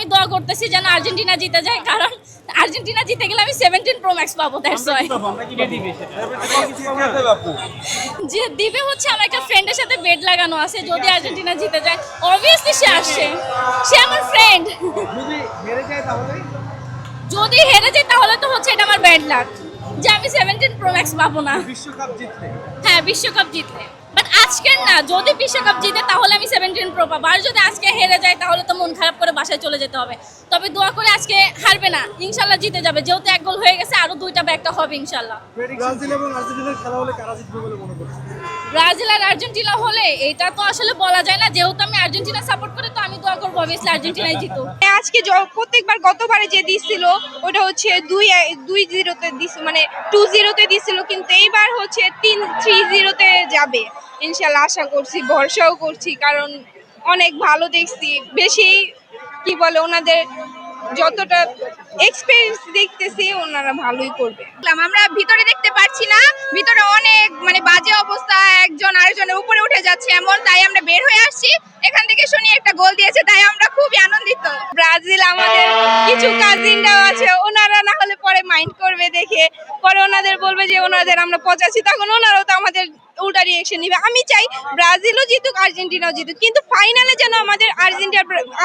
আমি দোয়া করতেছি যেন আর্জেন্টিনা জিতে যায়, কারণ আর্জেন্টিনা জিতে গেলে আমি 17 প্রো ম্যাক্স পাবো। That's why. যে দিবে হচ্ছে আমার একটা ফ্রেন্ডের সাথে বেড লাগানো আছে, যদি আর্জেন্টিনা জিতে যায় অবভিয়াসলি সে আসছে, সে আমার ফ্রেন্ড। যদি হেরে যায় তাহলে তো হচ্ছে এটা আমার ব্যাড লাক যে আমি 17 প্রো ম্যাক্স পাবো না বিশ্বকাপ জিতলে। হ্যাঁ, বিশ্বকাপ জিতলে। বাট আজকের না, যদি বিশ্বকাপ জিতে তাহলে আমি 17 প্রো পাবো, আর যদি আজকে হেরে যায় তাহলে তো মন খারাপ করে বাসায় চলে যেতে হবে। তবে দোয়া করে আজকে হারবে না, ইনশাল্লাহ জিতে যাবে, যেহেতু এক গোল হয়ে গেছে, আরো দুইটা ব্যাকটা হবে ইনশাল্লাহ। ব্রাজিল এবং আর্জেন্টিনার খেলা হলে কারা জিতবে বলে মনে করছেন? ব্রাজিল আর আর্জেন্টিনা হলে এটা তো আসলে বলা যায় না, যেহেতু আমি আর্জেন্টিনা সাপোর্ট করি, তো আমি দোয়া করবো অবভিয়াসলি আর্জেন্টিনাই জিতুক। আজকে প্রত্যেকবার গতবারে যে দিছিল ওটা হচ্ছে 2-0-তে দিছিল, মানে 2-0-তে দিছিল, কিন্তু এইবার হচ্ছে 3-0-তে যাবে ইনশাল্লাহ, আশা করছি, ভরসাও করছি, কারণ অনেক ভালো দেখছি। বেশি কি বলে, ওনাদের যতটা এক্সপেরিয়েন্স দেখতেছি ওনারা ভালোই করবে। আমরা ভিতরে দেখতে পাচ্ছি না, ভিতরে অনেক মানে বাজে অবস্থা, একজন আরেকজনের উপরে উঠে যাচ্ছে এমন, তাই আমরা বের হয়ে আসছি। এখান থেকে শুনি একটা গোল দিয়েছে, তাই আমরা খুবই আনন্দিত। ব্রাজিল আমাদের কিছু কাজিনরাও আছে, ওনারা না হলে পরে মাইন্ড করবে দেখে, পরে ওনাদের বলবে যে ওনাদের আমরা পচাচ্ছি, তখন ওনারাও তো আমাদের উল্টা রিয়েকশন নিবে। আমি চাই ব্রাজিলও জিতুক, আর্জেন্টিনাও জিতুক, কিন্তু ফাইনালে যেন আমাদের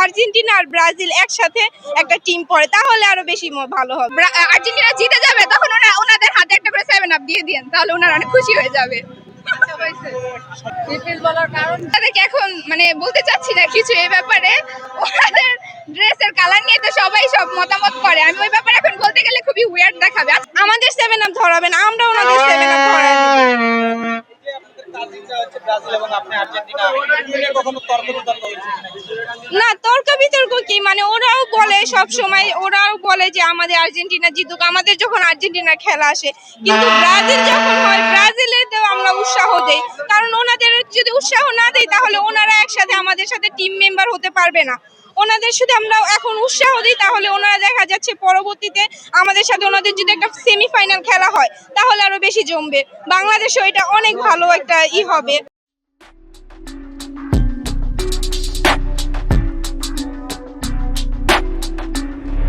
আর্জেন্টিনা আর ব্রাজিল একসাথে একটা টিম পড়ে, তাহলে আরো বেশি ভালো হবে। আর্জেন্টিনা জিতে যাবে, তখন ওনাদের হাতে একটা করে 7 আপ দিয়ে দিন, তাহলে ওনারা অনেক খুশি হয়ে যাবে। তাদেরকে এখন মানে বলতে চাচ্ছি না কিছু এই ব্যাপারে, ওনাদের ড্রেসের কালার নিয়ে তো সবাই সব মতামত করে, আমি ওই ব্যাপারে এখন বলতে গেলে খুবই উইয়ার্ড দেখাবে। আমাদের 7 আপ ধরাবেন, আমরা ওনাদের 7 আপ ধরাই দিব। না, তর্ক বিতর্ক কি, মানে ওরাও বলে সব সময়, ওরাও বলে যে আমাদের আর্জেন্টিনা জিতুক, আমাদের যখন আর্জেন্টিনার খেলা আসে, কিন্তু ব্রাজিল যখন হয়, ব্রাজিলেতেও আমরা উৎসাহ দেই, কারণ ওনাদের যদি উৎসাহ না দেই তাহলে ওনারা একসাথে আমাদের সাথে টিম মেম্বার হতে পারবে না। ওনাদের সাথে আমরা এখন উৎসাহ দিই, তাহলে ওনারা দেখা যাচ্ছে পরবর্তীতে আমাদের সাথে ওনাদের যদি একটা সেমিফাইনাল খেলা হয় তাহলে আরো বেশি জমবে, বাংলাদেশও এটা অনেক ভালো একটা হবে।